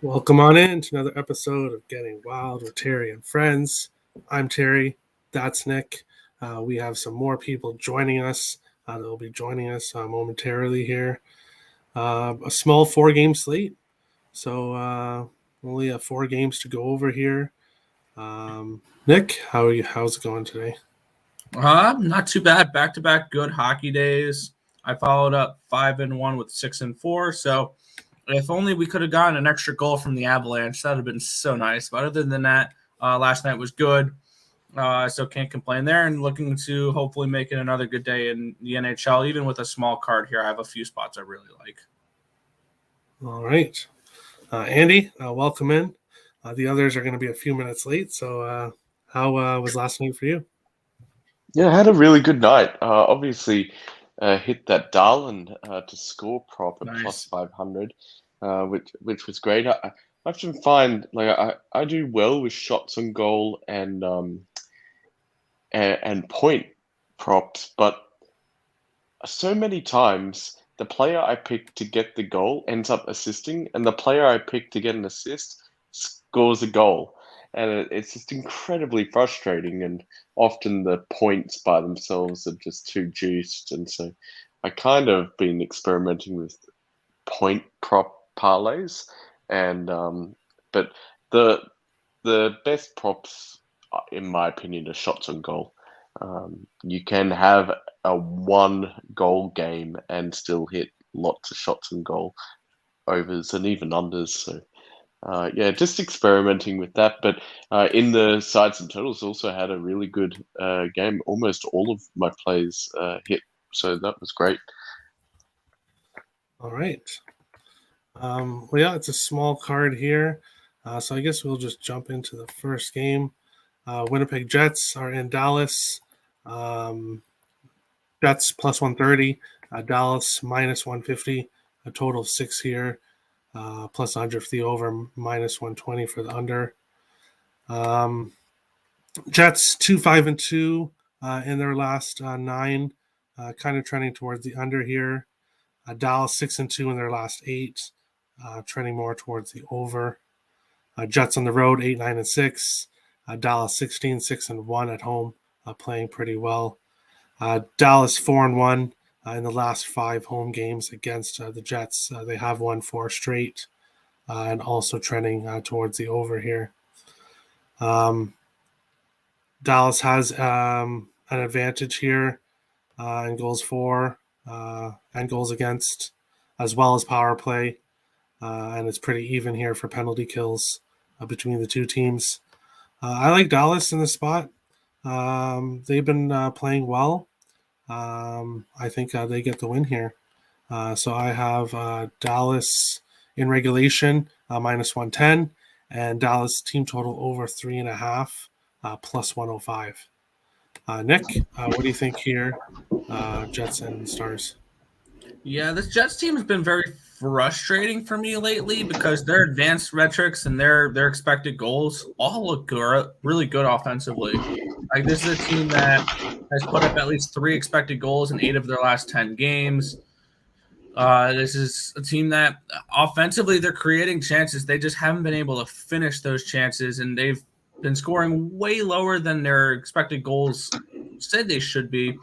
Welcome on in to another episode of Getting Wild with Terry and Friends. I'm Terry. That's Nick. We have some more people joining us that will be joining us momentarily here. A small 4-game slate. So only 4 games to go over here. Nick, how are you? How's it going today? Not too bad. Back-to-back good hockey days. I followed up 5-1 with 6-4. So if only we could have gotten an extra goal from the Avalanche, that would have been so nice. But other than that, last night was good. So can't complain there. And looking to hopefully make it another good day in the NHL. Even with a small card here, I have a few spots I really like. All right. Andy, welcome in. The others are going to be a few minutes late. So how was last night for you? Yeah, I had a really good night. Obviously, hit that Darlin to score prop at Nice. plus 500, which was great. I often find I do well with shots on goal and point props, but so many times the player I pick to get the goal ends up assisting, and the player I pick to get an assist scores a goal. And it's just incredibly frustrating, and often the points by themselves are just too juiced. And so I kind of been experimenting with point prop parlays, and but the best props, in my opinion, are shots on goal. You can have a 1-goal game and still hit lots of shots on goal, overs and even unders. So yeah, just experimenting with that. But in the sides and totals, also had a really good game. Almost all of my plays hit, so that was great. All right. Well, yeah, it's a small card here. So I guess we'll just jump into the first game. Winnipeg Jets are in Dallas. Jets plus 130. Dallas minus 150. A total of 6 here. Plus 100 for the over, minus 120 for the under. Jets 2-5-2 in their last 9. Kind of trending towards the under here. Dallas 6-2 in their last 8. Trending more towards the over. Jets on the road 8-9-6. Dallas 16-6-1 at home, playing pretty well. Dallas 4-1 in the last 5 home games against the Jets. They have won 4 straight, and also trending towards the over here. Dallas has an advantage here in goals for and goals against, as well as power play. And it's pretty even here for penalty kills between the two teams. I like Dallas in the spot. They've been playing well. I think they get the win here. So I have Dallas in regulation, minus 110, and Dallas team total over 3.5, plus 105. Nick, what do you think here? Jets and Stars. Yeah, this Jets team has been very frustrating for me lately because their advanced metrics and their expected goals all look good, really good offensively. Like, this is a team that has put up at least 3 expected goals in 8 of their last 10 games. This is a team that offensively they're creating chances. They just haven't been able to finish those chances, and they've been scoring way lower than their expected goals said they should be.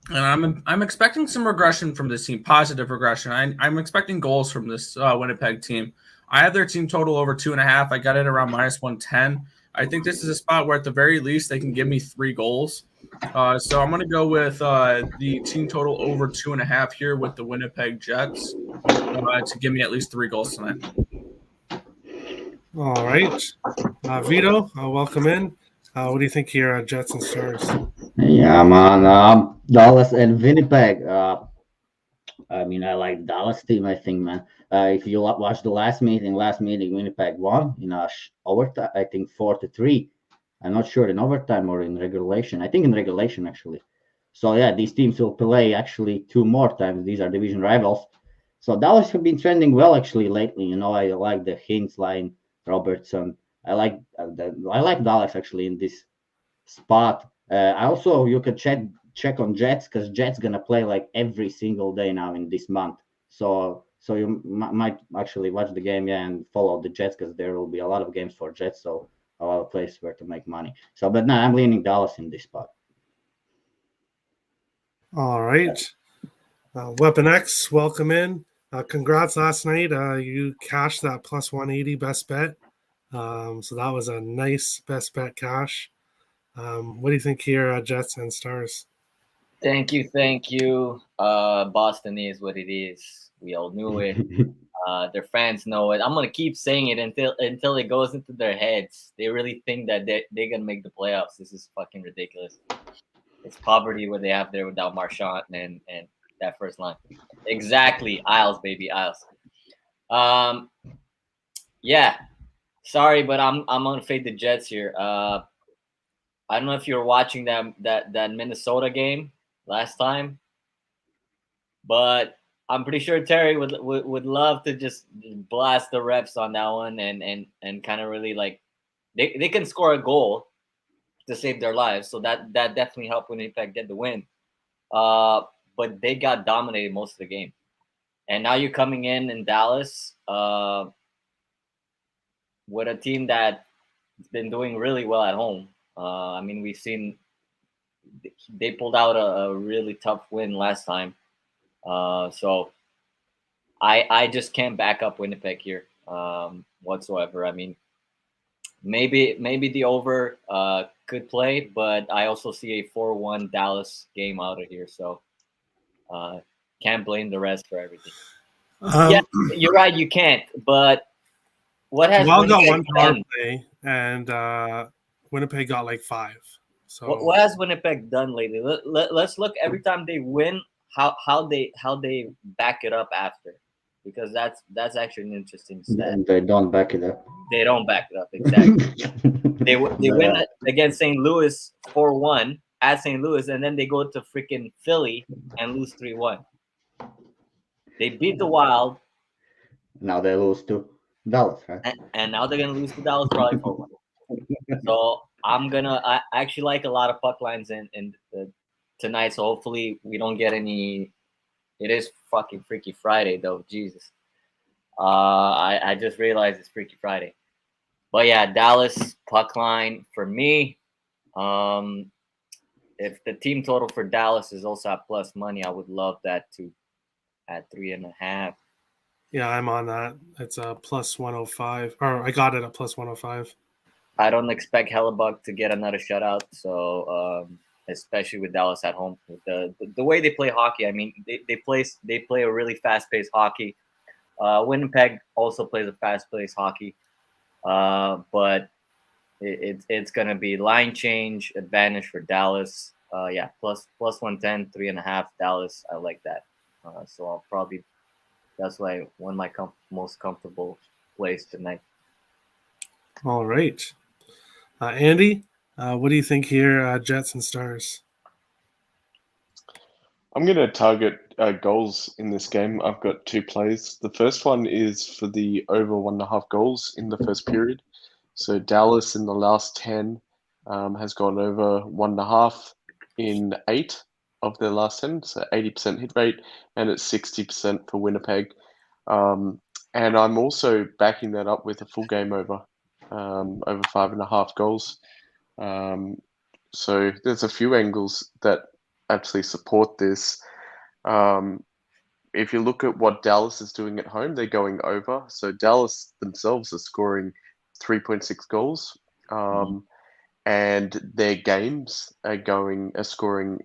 And I'm expecting some regression from this team, positive regression. I'm expecting goals from this Winnipeg team. I have their team total over 2.5. I got it around minus 110. I think this is a spot where at the very least they can give me 3 goals. So I'm going to go with the team total over 2.5 here with the Winnipeg Jets to give me at least 3 goals tonight. All right. Vito, welcome in. What do you think here, Jets and Stars? Yeah, man. Dallas and Winnipeg. I mean, I like Dallas team. I think, man. If you watch the last meeting, Winnipeg won in overtime. I think 4-3. I'm not sure in overtime or in regulation. I think in regulation actually. So yeah, these teams will play actually 2 more times. These are division rivals. So Dallas have been trending well actually lately. You know, I like the Hintz line, Robertson. I like Dallas actually in this spot. I also you could check on Jets because Jets gonna play like every single day now in this month. So So you might actually watch the game, and follow the Jets, because there will be a lot of games for Jets. So a lot of places where to make money. So, but no, I'm leaning Dallas in this spot. All right. Weapon X, welcome in. Congrats last night. You cashed that plus 180 best bet. So that was a nice best bet cash. What do you think here, Jets and Stars? Thank you. Boston is what it is. We all knew it. Their fans know it. I'm gonna keep saying it until it goes into their heads. They really think that they're gonna make the playoffs. This is fucking ridiculous. It's poverty what they have there without Marchand and that first line. Exactly, Isles, baby, Isles. Yeah. Sorry, but I'm gonna fade the Jets here. I don't know if you were watching that Minnesota game last time, but I'm pretty sure Terry would love to just blast the refs on that one and kind of really like they can score a goal to save their lives, so that definitely helped Winnipeg get the win. But they got dominated most of the game, and now you're coming in Dallas with a team that's been doing really well at home. I mean, we've seen they pulled out a really tough win last time. So I just can't back up Winnipeg here whatsoever. I mean, maybe the over could play, but I also see a 4-1 Dallas game out of here. So can't blame the rest for everything. Yeah, you're right. You can't. But what has Wild got Winnipeg one power done? play, and Winnipeg got like 5. So What has Winnipeg done lately? Let's look every time they win, how they back it up after, because that's actually an interesting stat. They don't back it up. They don't back it up exactly. They win against St. Louis 4-1 at St. Louis, and then they go to freaking Philly and lose 3-1. They beat the Wild. Now they lose to Dallas, right? And now they're gonna lose to Dallas probably 4-1. So I actually like a lot of puck lines in tonight. So hopefully we don't get any. It is fucking Freaky Friday though. Jesus. I just realized it's Freaky Friday. But yeah, Dallas puck line for me. If the team total for Dallas is also at plus money, I would love that too, at 3.5. yeah, I'm on that. It's a plus 105, or I got it at plus 105. I don't expect Hellebuck to get another shutout. So especially with Dallas at home, with the way they play hockey. I mean, they play a really fast-paced hockey. Winnipeg also plays a fast-paced hockey, but it's gonna be line change advantage for Dallas. Yeah, plus 110, 3.5 Dallas. I like that. So I'll probably that's why one of my most comfortable plays tonight. All right, Andy, what do you think here, Jets and Stars? I'm going to target goals in this game. I've got 2 plays. The first one is for the over 1.5 goals in the first period. So Dallas in the last 10 has gone over 1.5 in 8 of their last 10, so 80% hit rate, and it's 60% for Winnipeg. And I'm also backing that up with a full game over 5.5 goals. So there's a few angles that actually support this. If you look at what Dallas is doing at home, they're going over. So Dallas themselves are scoring 3.6 goals, and their games are scoring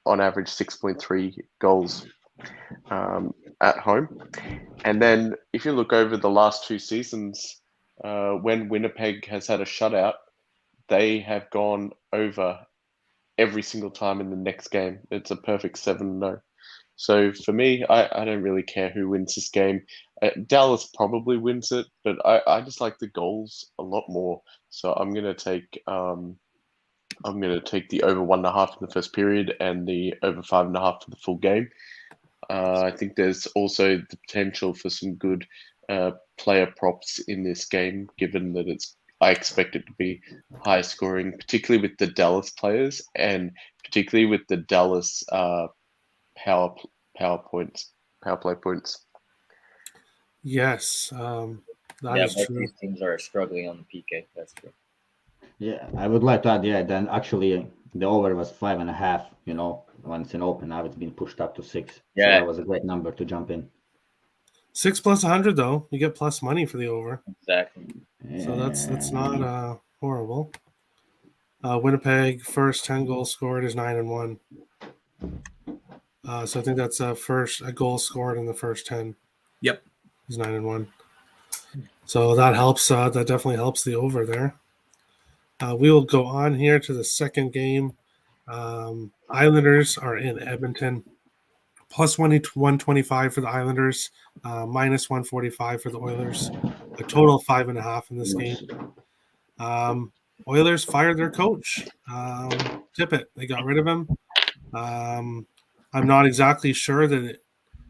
on average 6.3 goals at home. And then if you look over the last 2 seasons, when Winnipeg has had a shutout, they have gone over every single time in the next game. It's a perfect 7-0. So for me, I don't really care who wins this game. Dallas probably wins it, but I just like the goals a lot more. So I'm gonna take the over 1.5 in the first period and the over 5.5 for the full game. I think there's also the potential for some good player props in this game, given that I expect it to be high scoring, particularly with the Dallas players and particularly with the Dallas power play points. Yes, that Yeah, is both true. these teams are struggling on the PK. That's true. Yeah, I would like to add. Yeah, then actually the over was 5.5. When it's an open, now it's been pushed up to 6. So Yeah. that was a great number to jump in. 6 plus 100 though, you get plus money for the over. Exactly. So that's not horrible. Winnipeg first 10 goals scored is 9-1. So I think that's a goal scored in the first 10. Yep. Is 9-1. So that helps. That definitely helps the over there. We will go on here to the second game. Islanders are in Edmonton. Plus 125 for the Islanders, minus 145 for the Oilers. A total of 5.5 in this game. Oilers fired their coach. Tippett. They got rid of him. I'm not exactly sure that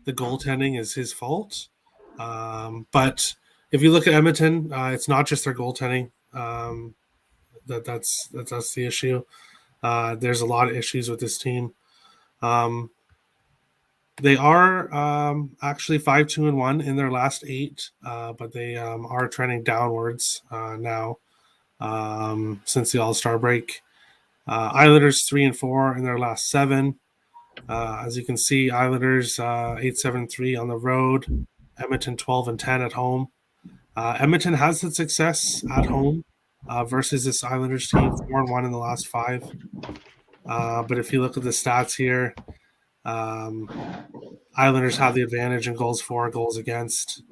the goaltending is his fault. But if you look at Edmonton, it's not just their goaltending. That's the issue. There's a lot of issues with this team. They are actually 5-2-1 in their last 8, but they are trending downwards now since the All-Star break. Islanders 3-4 in their last 7. As you can see, Islanders 8-7-3 on the road. Edmonton 12-10 at home. Edmonton has had success at home versus this Islanders team, 4-1 in the last 5. But if you look at the stats here, Islanders have the advantage in goals for, goals against,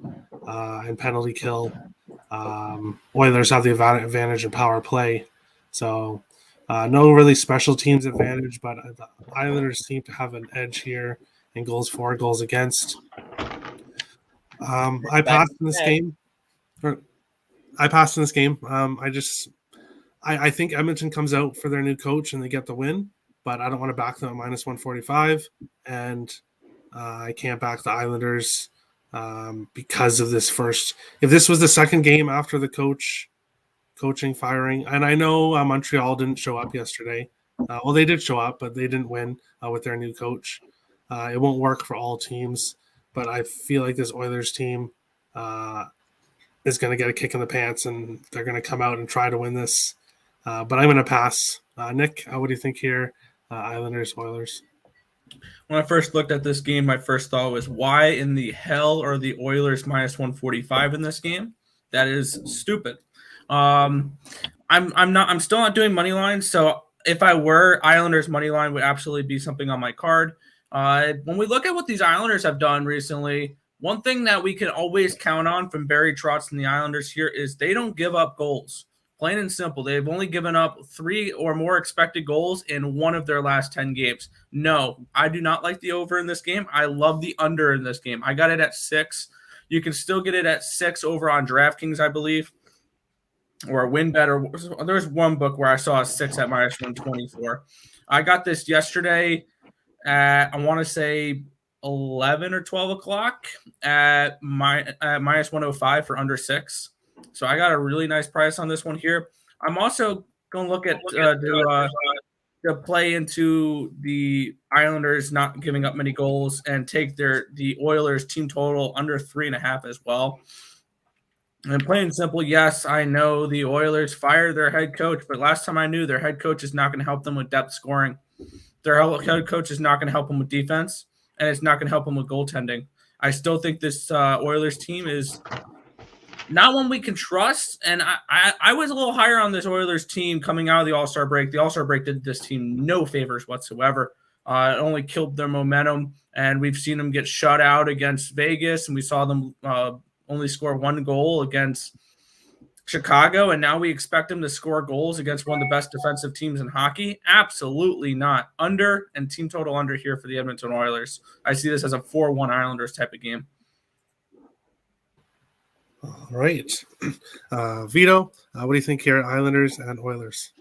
and penalty kill. Oilers have the advantage in power play. So no really special teams advantage, but the Islanders seem to have an edge here in goals for, goals against. I passed in this game. I think Edmonton comes out for their new coach and they get the win, but I don't want to back them at minus 145, and I can't back the Islanders because of this first. If this was the second game after the coaching firing, and I know Montreal didn't show up yesterday. Well, they did show up, but they didn't win with their new coach. It won't work for all teams, but I feel like this Oilers team is going to get a kick in the pants, and they're going to come out and try to win this. But I'm going to pass. Nick, what do you think here? Islanders, Oilers. When I first looked at this game, my first thought was, why in the hell are the Oilers minus 145 in this game? That is stupid. I'm still not doing money lines, so if I were, Islanders money line would absolutely be something on my card. When we look at what these Islanders have done recently, one thing that we can always count on from Barry Trotz and the Islanders here is they don't give up goals. Plain and simple. They've only given up 3 or more expected goals in one of their last 10 games. No, I do not like the over in this game. I love the under in this game. I got it at 6. You can still get it at 6 over on DraftKings, I believe, or a win better. There's one book where I saw a 6 at minus 124. I got this yesterday at, I want to say, 11 or 12 o'clock at minus 105 for under 6. So I got a really nice price on this one here. I'm also going to look at to play into the Islanders not giving up many goals and take the Oilers team total under 3.5 as well. And plain and simple, yes, I know the Oilers fired their head coach, but last time I knew, their head coach is not going to help them with depth scoring. Their head coach is not going to help them with defense, and it's not going to help them with goaltending. I still think this Oilers team is not one we can trust, and I was a little higher on this Oilers team coming out of the All-Star break. The All-Star break did this team no favors whatsoever. It only killed their momentum, and we've seen them get shut out against Vegas, and we saw them only score 1 goal against Chicago, and now we expect them to score goals against one of the best defensive teams in hockey? Absolutely not. Under and team total under here for the Edmonton Oilers. I see this as a 4-1 Islanders type of game. All right. Vito, what do you think here, Islanders and Oilers?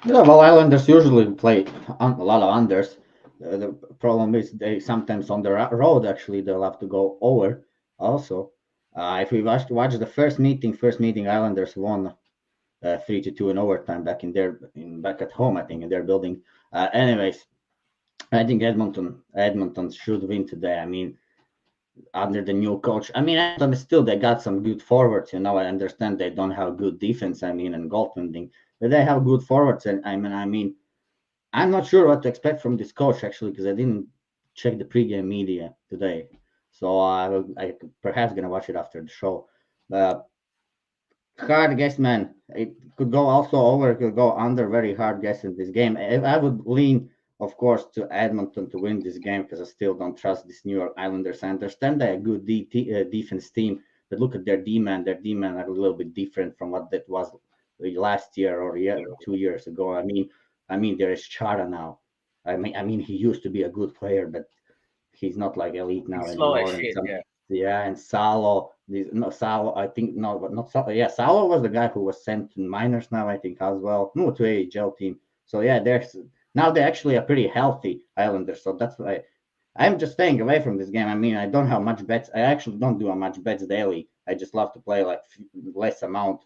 Yeah, well, Islanders usually play a lot of unders. The problem is they sometimes on the road, actually, they'll have to go over also. If we watch the first meeting, Islanders won 3-2 in overtime back at home, I think, in their building. Anyways, I think Edmonton should win today. I mean, under the new coach. I mean, Edmonton still they got some good forwards. I understand they don't have good defense. And goaltending, but they have good forwards. And I mean, I'm not sure what to expect from this coach actually because I didn't check the pregame media today, so I perhaps gonna watch it after the show. Hard guess, man. It could go also over, it could go under. Very hard guess in this game. I would lean, of course, to Edmonton to win this game because I still don't trust this New York Islanders. I understand they're a good defense team, but look at their D-man. Their D-man are a little bit different from what that was last year or 2 years ago. I mean, there is Chara now. I mean, he used to be a good player, but he's not like elite now He's slow anymore. as shit, yeah. Yeah, and Salo, Salo, I think no, but not Salo. Yeah, Salo was the guy who was sent to minors now, I think as well. No, to AHL team. So yeah, there's now they're actually a pretty healthy Islanders. So that's why I'm just staying away from this game. I mean, I don't have much bets. I actually don't do a much bets daily. I just love to play like less amount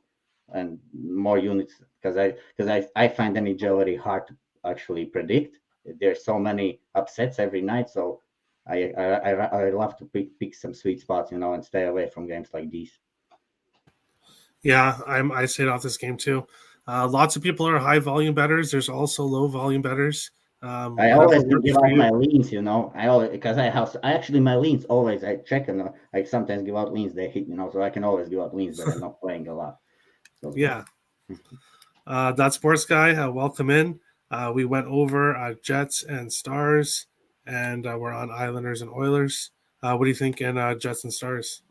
and more units because I find NHL very hard to actually predict. There's so many upsets every night, so I love to pick some sweet spots, and stay away from games like these. Yeah, I stayed off this game too. Lots of people are high volume bettors. There's also low volume bettors. I always give out my leans, I always because I actually my leans always I check and I sometimes give out leans they hit, so I can always give out leans, but I'm not playing a lot. So yeah, that sports guy, welcome in. We went over Jets and Stars, and we're on Islanders and Oilers. What do you think in Jets and Stars?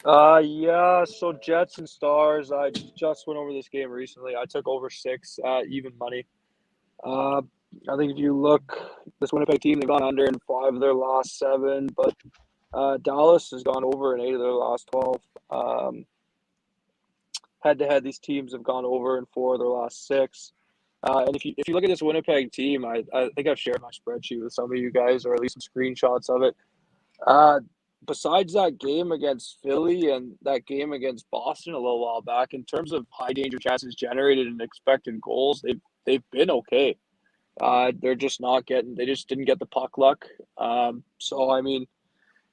Yeah, so Jets and Stars, I just went over this game recently. I took over 6 even money. I think if you look, this Winnipeg team, they've gone under in 5 of their last 7, but Dallas has gone over in 8 of their last 12. Head-to-head, these teams have gone over in 4 of their last 6. And if you look at this Winnipeg team, I think I've shared my spreadsheet with some of you guys, or at least some screenshots of it. Besides that game against Philly and that game against Boston a little while back, in terms of high danger chances generated and expected goals, they've been okay. They're just not getting. They just didn't get the puck luck. So I mean,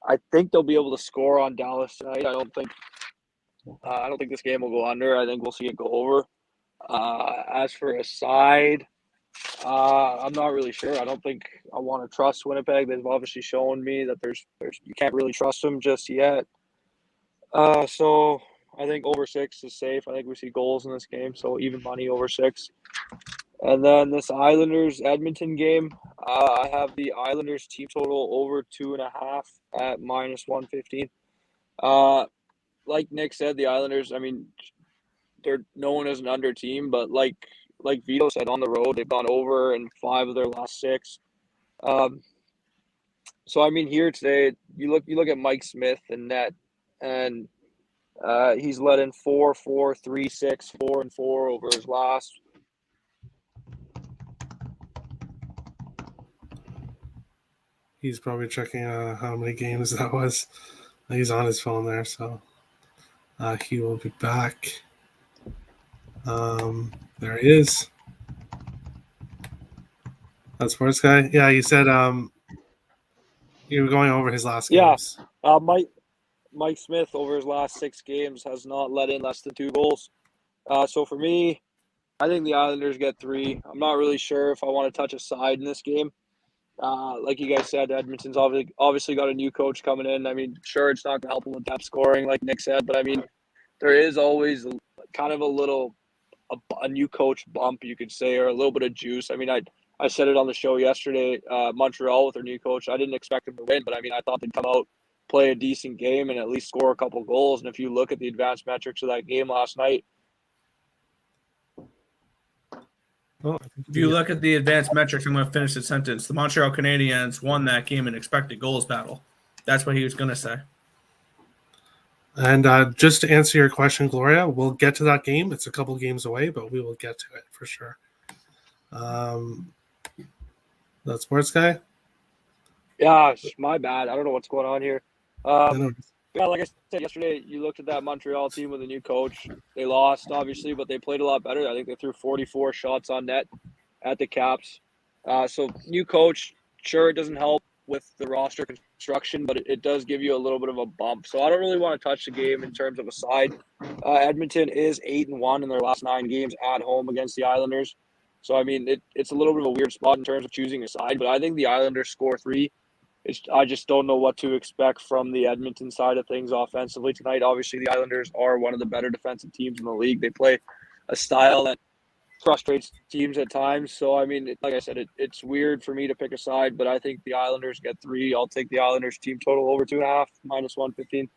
I think they'll be able to score on Dallas tonight. I don't think this game will go under. I think we'll see it go over. As for a side, I'm not really sure. I don't think I want to trust Winnipeg. They've obviously shown me that there's you can't really trust them just yet. So I think over 6 is safe. I think we see goals in this game, so even money over 6. And then this Islanders Edmonton game, I have the Islanders team total over 2.5 at -115. Like Nick said, the Islanders, I mean, they're known as an under team, but like Vito said, on the road they've gone over in 5 of their last 6. So I mean, here today, you look at Mike Smith and net, and he's let in 4, 4, 3, 6, 4, and 4 over his last. He's probably checking how many games that was. He's on his phone there, so he will be back. There he is. That sports guy. Yeah, you said you were going over his last games. Mike Smith over his last 6 games has not let in less than 2 goals. So for me, I think the Islanders get 3. I'm not really sure if I want to touch a side in this game. Like you guys said, Edmonton's obviously got a new coach coming in. I mean, sure, it's not going to help them with depth scoring, like Nick said, but I mean, there is always kind of a new coach bump, you could say, or a little bit of juice. I mean, I said it on the show yesterday, Montreal with their new coach. I didn't expect them to win, but I mean, I thought they'd come out, play a decent game, and at least score a couple goals. And if you look at the advanced metrics of that game last night, if you look at the advanced metrics, I'm going to finish the sentence. The Montreal Canadiens won that game in expected goals battle. That's what he was going to say. And just to answer your question, Gloria, we'll get to that game. It's a couple games away, but we will get to it for sure. That sports guy? Yeah, it's my bad. I don't know what's going on here. Yeah, like I said yesterday, you looked at that Montreal team with a new coach. They lost, obviously, but they played a lot better. I think they threw 44 shots on net at the Caps. So new coach, sure, it doesn't help with the roster construction, but it does give you a little bit of a bump. So I don't really want to touch the game in terms of a side. Edmonton is 8-1 in their last 9 games at home against the Islanders. So, I mean, it's a little bit of a weird spot in terms of choosing a side, but I think the Islanders score 3. I just don't know what to expect from the Edmonton side of things offensively tonight. Obviously, the Islanders are one of the better defensive teams in the league. They play a style that frustrates teams at times. So, I mean, like I said, it's weird for me to pick a side, but I think the Islanders get 3. I'll take the Islanders team total over 2.5, minus 115.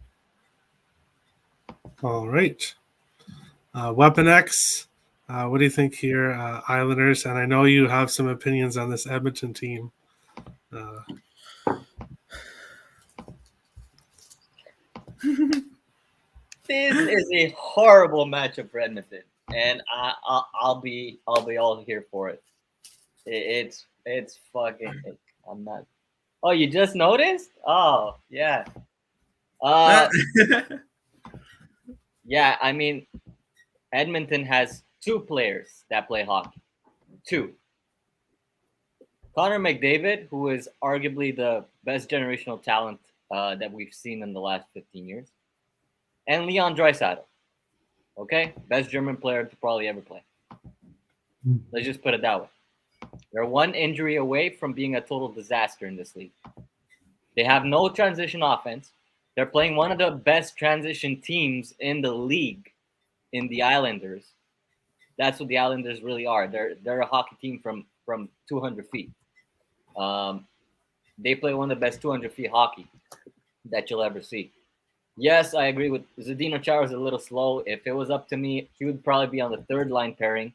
All right. Weapon X, what do you think here, Islanders? And I know you have some opinions on this Edmonton team. This is a horrible matchup for Edmonton, and I'll be all here for it. It's fucking. I'm not. Oh, you just noticed? Oh, yeah. Yeah. I mean, Edmonton has 2 players that play hockey. 2. Connor McDavid, who is arguably the best generational talent that we've seen in the last 15 years. And Leon Draisaitl. Okay? Best German player to probably ever play. Let's just put it that way. They're 1 injury away from being a total disaster in this league. They have no transition offense. They're playing one of the best transition teams in the league in the Islanders. That's what the Islanders really are. They're a hockey team from 200 feet. They play one of the best 200 feet hockey that you'll ever see. Yes, I agree with Zdeno Chara is a little slow. If it was up to me, he would probably be on the 3rd line pairing.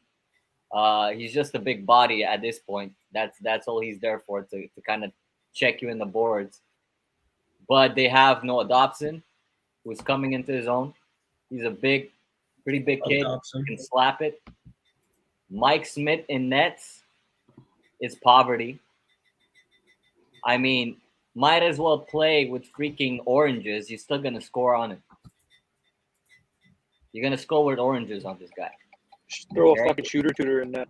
He's just a big body at this point. That's all he's there for, to kind of check you in the boards. But they have Noah Dobson, who's coming into his own. He's a pretty big kid. He can slap it. Mike Smith in nets is poverty. I mean, might as well play with freaking oranges. You're still going to score on it. You're going to score with oranges on this guy. Throw a fucking shooter in net.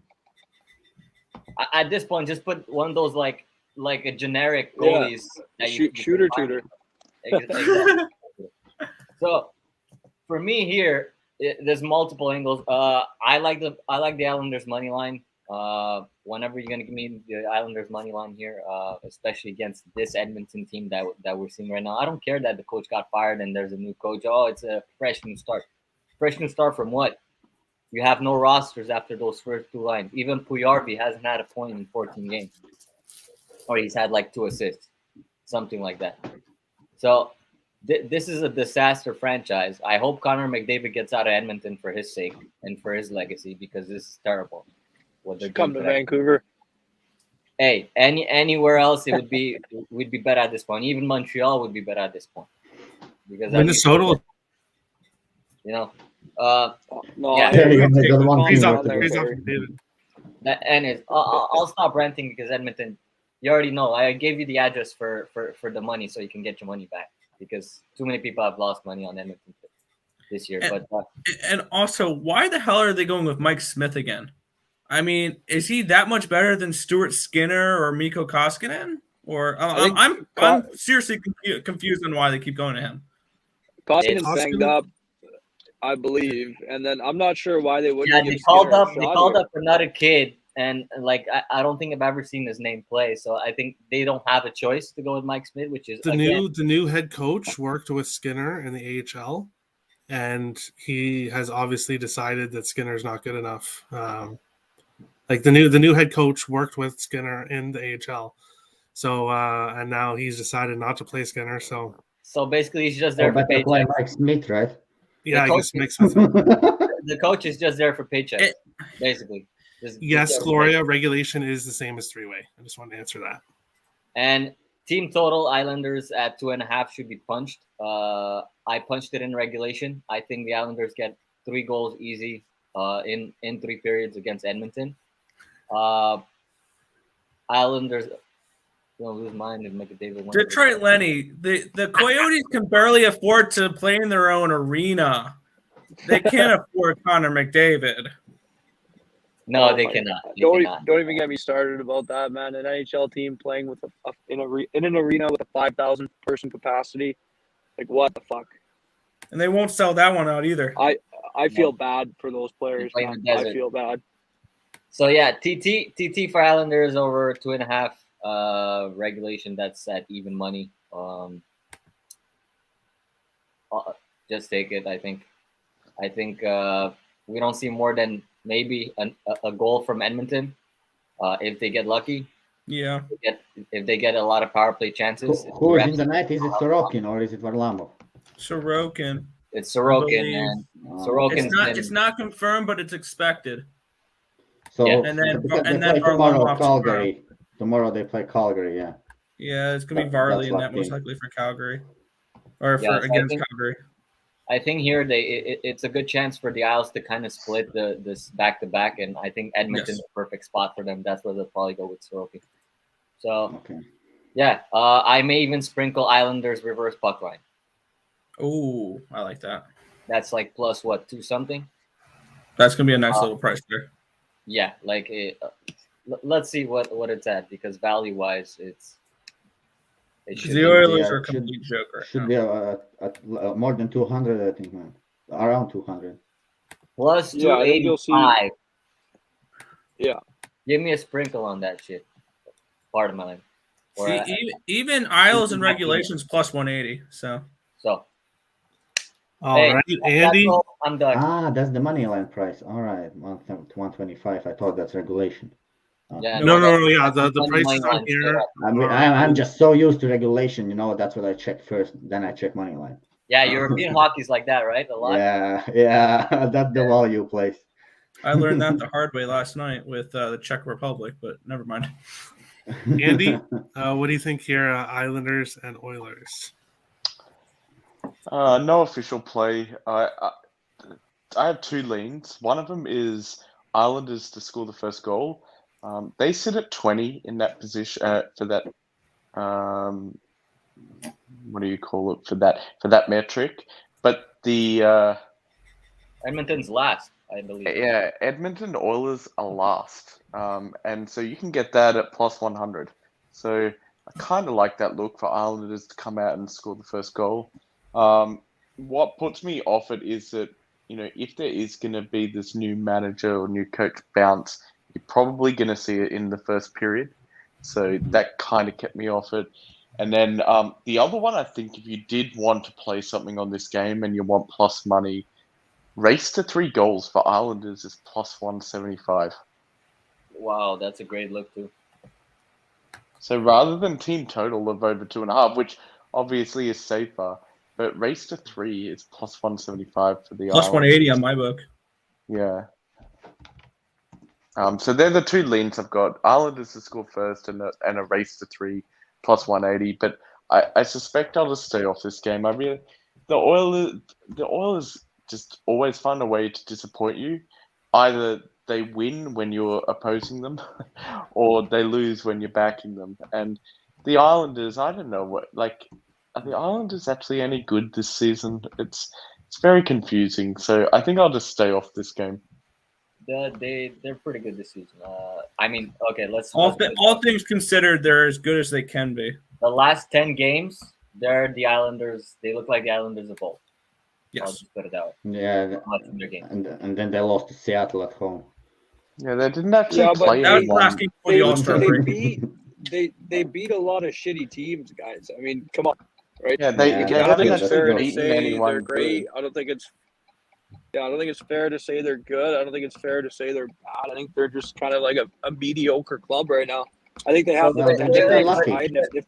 At this point, just put one of those like a generic goalies. Yeah. Shooter. Exactly. So, for me here, there's multiple angles. I like the Islanders money line. Whenever you're gonna give me the Islanders money line here, especially against this Edmonton team that we're seeing right now, I don't care that the coach got fired and there's a new coach. Oh, it's a fresh new start. Fresh new start from what? You have no rosters after those first 2 lines. Even Puyarvi hasn't had a point in 14 games, or he's had like 2 assists, something like that. So this is a disaster franchise. I hope Connor McDavid gets out of Edmonton for his sake and for his legacy, because this is terrible. What they're come to Vancouver. Hey, anywhere else we'd be better at this point. Even Montreal would be better at this point, because Minnesota. No, yeah, he's off David. I'll stop ranting, because Edmonton, you already know. I gave you the address for the money, so you can get your money back, because too many people have lost money on Edmonton this year. And also, why the hell are they going with Mike Smith again? I mean, is he that much better than Stuart Skinner or Mikko Koskinen? Or I'm seriously confused on why they keep going to him. Koskinen's banged up, I believe, and then I'm not sure why they wouldn't. Yeah, they called up another kid, and I don't think I've ever seen his name play. So I think they don't have a choice to go with Mike Smith, which is the new head coach worked with Skinner in the AHL, and he has obviously decided that Skinner's not good enough. The new head coach worked with Skinner in the AHL, so and now he's decided not to play Skinner. So basically, he's just there for paycheck. Mike Smith, right? Yeah, I guess Mike Smith. The coach is just there for paycheck, basically. Yes, Gloria, regulation is the same as 3-way. I just wanted to answer that. And team total, Islanders at 2.5 should be punched. I punched it in regulation. I think the Islanders get 3 goals easy in 3 periods against Edmonton. Islanders going to lose mine and make a David. Detroit Lenny, the Coyotes can barely afford to play in their own arena. They can't afford Connor McDavid. No, Oh they my cannot. God. They Don't cannot. don't even get me started about that, man. An NHL team playing with in an arena with a 5,000 person capacity. Like what the fuck? And they won't sell that one out either. I feel bad for those players, They play in man. the I desert. feel bad. So yeah, TT for Islanders over 2.5. Regulation, that's at even money. Just take it. I think we don't see more than maybe a goal from Edmonton if they get lucky. Yeah. If they get a lot of power play chances. Who is in the net? Is it Sorokin or is it Varlamov? Sorokin. It's Sorokin, and Sorokin's It's not confirmed, but it's expected. So Yeah. And then they play tomorrow Varlamov's Calgary. Tomorrow they play Calgary. Yeah. Yeah, it's gonna be That's Varley in that locked most in. likely for Calgary, or Yeah, so against Calgary. I think here it's a good chance for the Isles to kind of split this back to back, and I think Edmonton's the perfect spot for them. That's where they'll probably go with Sorokin. So Okay. yeah, I may even sprinkle Islanders reverse puck line. Oh, I like that. That's like plus what, 2 something? That's gonna be a nice little price there. Yeah, like let's see what it's at, because value wise, it should The be. Oilers are a complete joke right Should now. be more than 200, I think, man. Around 200. Plus Yeah, I think you'll see. 285. Yeah. Give me a sprinkle on that shit. Part of my life. Or, See, even Isles and regulations plus 180. So All hey, right, that's Andy. all. I'm done. Ah, that's the money line price. All right, 125. I thought that's regulation. Yeah, No, that's yeah. The money prices line on here. I mean, I'm just so used to regulation, you know. That's what I check first. Then I check money line. Yeah, European hockey's like that, right? A lot. Yeah, that's the value place. I learned that the hard way last night with the Czech Republic, but never mind. Andy, what do you think here? Islanders and Oilers. No official play. I have 2 leans. One of them is Islanders to score the first goal. They sit at 20 in that position for that. What do you call it for that metric? But the Edmonton's last, I believe. yeah, Edmonton Oilers are last, and so you can get that at plus 100. So I kind of like that look for Islanders to come out and score the first goal. What puts me off it is that, you know, if there is going to be this new manager or new coach bounce, you're probably going to see it in the first period. So that kind of kept me off it. And then the other one, I think if you did want to play something on this game and you want plus money, race to 3 goals for Islanders is plus 175. Wow, that's a great look too. So rather than team total of over 2.5, which obviously is safer, but race to 3 is plus 175 for the Plus Islanders. 180 on my book. Yeah. So they're the 2 leans I've got. Islanders to score first and a race to 3 plus 180. But I suspect I'll just stay off this game. The Oilers just always find a way to disappoint you. Either they win when you're opposing them, or they lose when you're backing them. And the Islanders, I don't know are the Islanders actually any good this season? It's very confusing. So I think I'll just stay off this game. They're pretty good this season. I mean, okay, All things considered, they're as good as they can be. The last 10 games, they're the Islanders. They look like the Islanders of old. I'll Yes. just put it out. Yeah, and then they lost to Seattle at home. Yeah, they didn't actually play that was anyone. asking for the All-Star break. They beat a lot of shitty teams, guys. I mean, come on, right? Yeah, they Yeah, I don't think haven't it's fair to beaten say anyone they're great. good. I don't think it's fair to say they're good. I don't think it's fair to say they're bad. I think they're just kind of like a mediocre club right now. I think they have the Well, potential they're to lucky. slide. I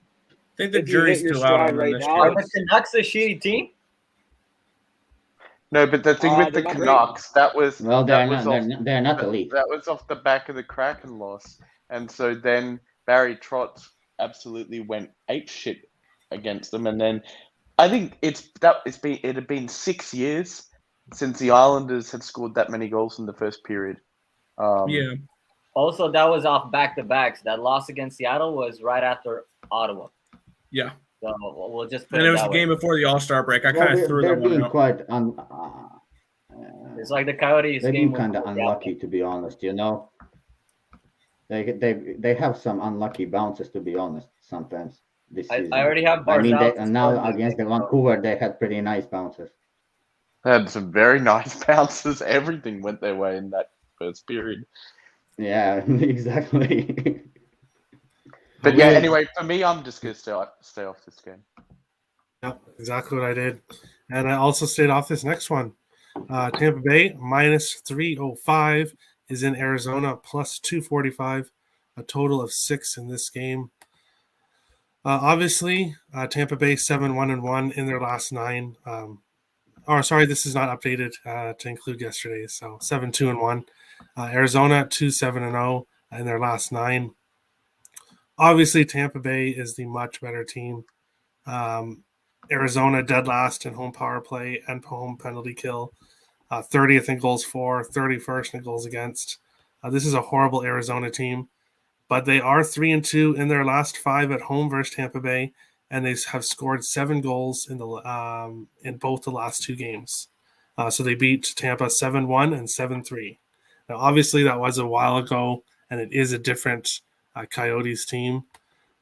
think the If you jury's hit your still out stride on right this now, Are game. the Canucks a shitty team? No, but the thing with the they're not great. Canucks, they're not elite. That was off the back of the Kraken loss, and so then Barry Trotz absolutely went ape shit against them, and then I think it had been 6 years since the Islanders had scored that many goals in the first period. Yeah. Also, that was off back-to-backs. That loss against Seattle was right after Ottawa. Yeah. So we'll just put And it was that the game way. before the All-Star break. I kind of threw They're that one being out. quite It's like the Coyotes They've game been kind of unlucky, to be honest. They have some unlucky bounces, to be honest. Sometimes this season. I already have I mean, Barzal. and now against the Vancouver, they had pretty nice bounces. They had some very nice bounces. Everything went their way in that first period. Yeah, exactly. But yeah, anyway, for me, I'm just going to stay off this game. Yep, exactly what I did. And I also stayed off this next one. Tampa Bay -305 is in Arizona +245, a total of 6 in this game. Obviously, Tampa Bay 7-1-1 in their last 9. This is not updated to include yesterday's. So 7-2-1. Arizona 2-7-0 in their last 9. Obviously, Tampa Bay is the much better team. Arizona dead last in home power play and home penalty kill. 30th in goals for, 31st in goals against. This is a horrible Arizona team, but they are 3-2 in their last 5 at home versus Tampa Bay, and they have scored 7 goals in both the last 2 games. So they beat Tampa 7-1 and 7-3. Now, obviously, that was a while ago, and it is a different Coyotes team.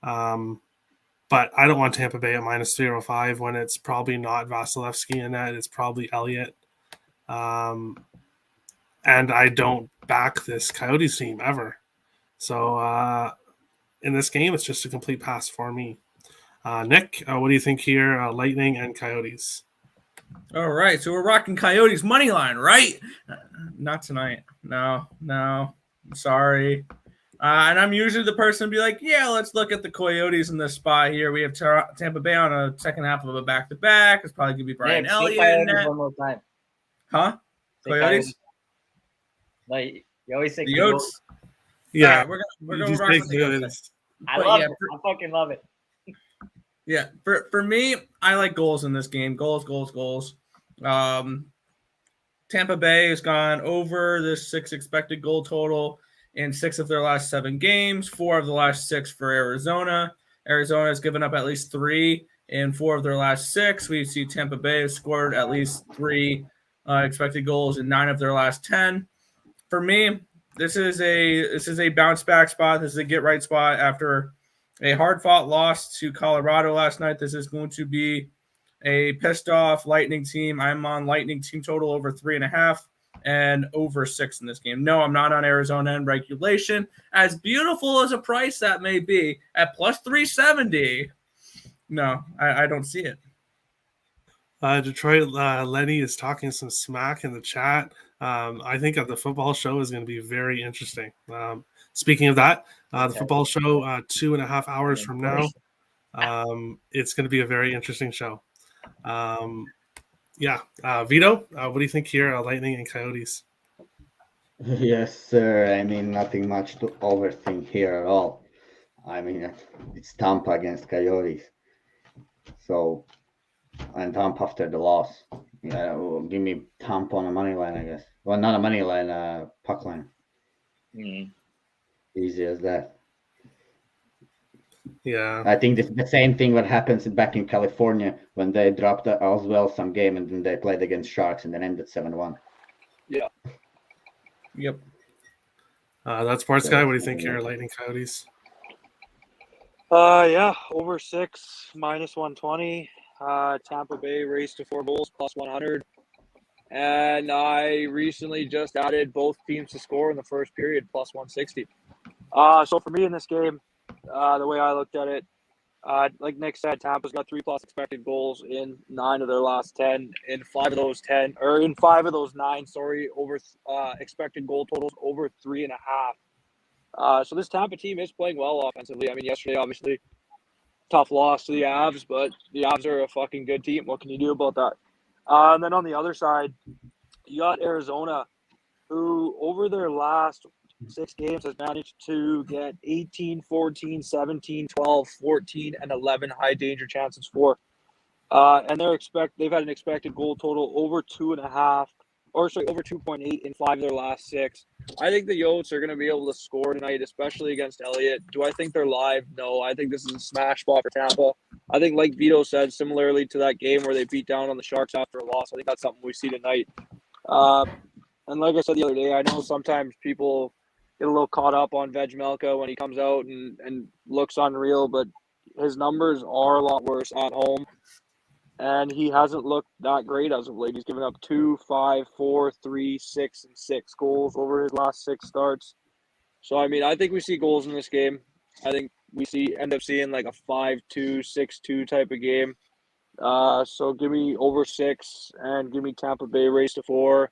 But I don't want Tampa Bay at -305 when it's probably not Vasilevsky in that. It's probably Elliott. And I don't back this Coyotes team ever. So in this game, it's just a complete pass for me. Nick, what do you think here? Lightning and Coyotes. All right, so we're rocking Coyotes money line, right? Not tonight. No. I'm sorry. And I'm usually the person to be like, yeah, let's look at the Coyotes in this spot here. We have Tampa Bay on a second half of a back-to-back. It's probably going to be Brian Elliott in that. One more time. Huh? Coyotes? Like, you always say the Yotes. Yeah, right, we're going to rock with the Yotes. I love it. I fucking love it. Yeah, for me, I like goals in this game. Goals. Tampa Bay has gone over this 6 expected goal total in 6 of their last 7 games, 4 of the last 6 for Arizona. Arizona has given up at least 3 in 4 of their last 6. We see Tampa Bay has scored at least 3 expected goals in 9 of their last 10. For me, this is a bounce back spot. This is a get right spot after a hard-fought loss to Colorado last night. This is going to be a pissed-off Lightning team. I'm on Lightning team total over 3.5 and over 6 in this game. No, I'm not on Arizona in regulation. As beautiful as a price that may be, at +370, no, I don't see it. Detroit Lenny is talking some smack in the chat. I think the football show is going to be very interesting. Speaking of that, the football show 2.5 hours from now, it's going to be a very interesting show. Vito, what do you think here, Lightning and Coyotes? Yes, sir. I mean, nothing much to overthink here at all. I mean, it's Tampa against Coyotes. So, and Tampa after the loss. Yeah, well, give me Tampa on a money line, I guess. Well, not a money line, puck line. Easy as that. Yeah. I think the same thing what happens back in California when they dropped as well some game and then they played against Sharks and then ended 7-1. Yeah. Yep. That's Sports Guy. What do you think here, Lightning Coyotes? Over 6, -120. Tampa Bay raised to 4 goals, +100. And I recently just added both teams to score in the first period, +160. So for me in this game, the way I looked at it, like Nick said, Tampa's got 3+ expected goals in 9 of their last 10. In 5 of those 9, over expected goal totals over 3.5. So this Tampa team is playing well offensively. I mean, yesterday, obviously, tough loss to the Avs, but the Avs are a fucking good team. What can you do about that? And then on the other side, you got Arizona, who over their last 6 games has managed to get 18, 14, 17, 12, 14, and 11 high danger chances for. And they've had an expected goal total over 2.8 in 5 of their last 6. I think the Yotes are going to be able to score tonight, especially against Elliott. Do I think they're live? No. I think this is a smash spot for Tampa. I think, like Vito said, similarly to that game where they beat down on the Sharks after a loss, I think that's something we see tonight. And like I said the other day, I know sometimes people get a little caught up on Vejmelka when he comes out and looks unreal, but his numbers are a lot worse at home. And he hasn't looked that great as of late. He's given up 2, 5, 4, 3, 6, and 6 goals over his last 6 starts. So, I mean, I think we see goals in this game. I think we end up seeing like a 5-2, 6-2 type of game. So give me over 6 and give me Tampa Bay race to 4.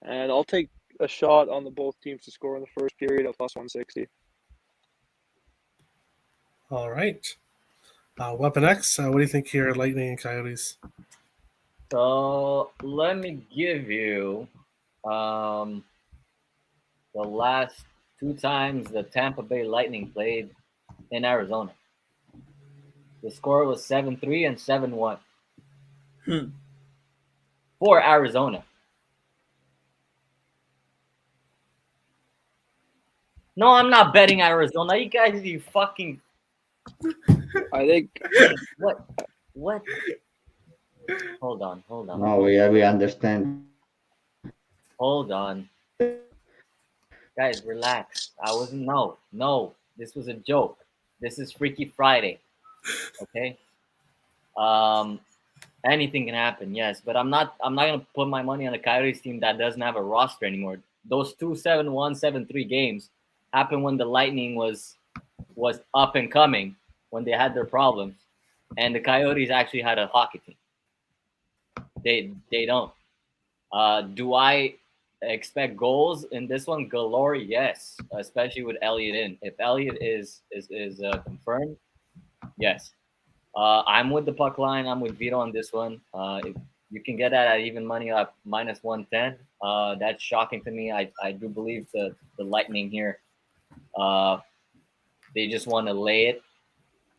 And I'll take a shot on the both teams to score in the first period at plus 160. All right. Weapon X, what do you think here, Lightning and Coyotes? So let me give you the last 2 times the Tampa Bay Lightning played in Arizona. The score was 7-3 and 7-1 for Arizona. No, I'm not betting Arizona. You guys, you fucking. I think. What? Hold on. No, we understand. Hold on. Guys, relax. No. This was a joke. This is Freaky Friday. Okay? Anything can happen, yes, but I'm not gonna put my money on a Coyotes team that doesn't have a roster anymore. Those 2 7-1, 7-3 games happened when the Lightning was up and coming, when they had their problems, and the Coyotes actually had a hockey team. They don't. Do I expect goals in this one? Galore, yes, especially with Elliott in. If Elliott is confirmed, yes. I'm with the puck line. I'm with Vito on this one. If you can get that at even money up minus 110, that's shocking to me. I do believe the Lightning here. They just want to lay it.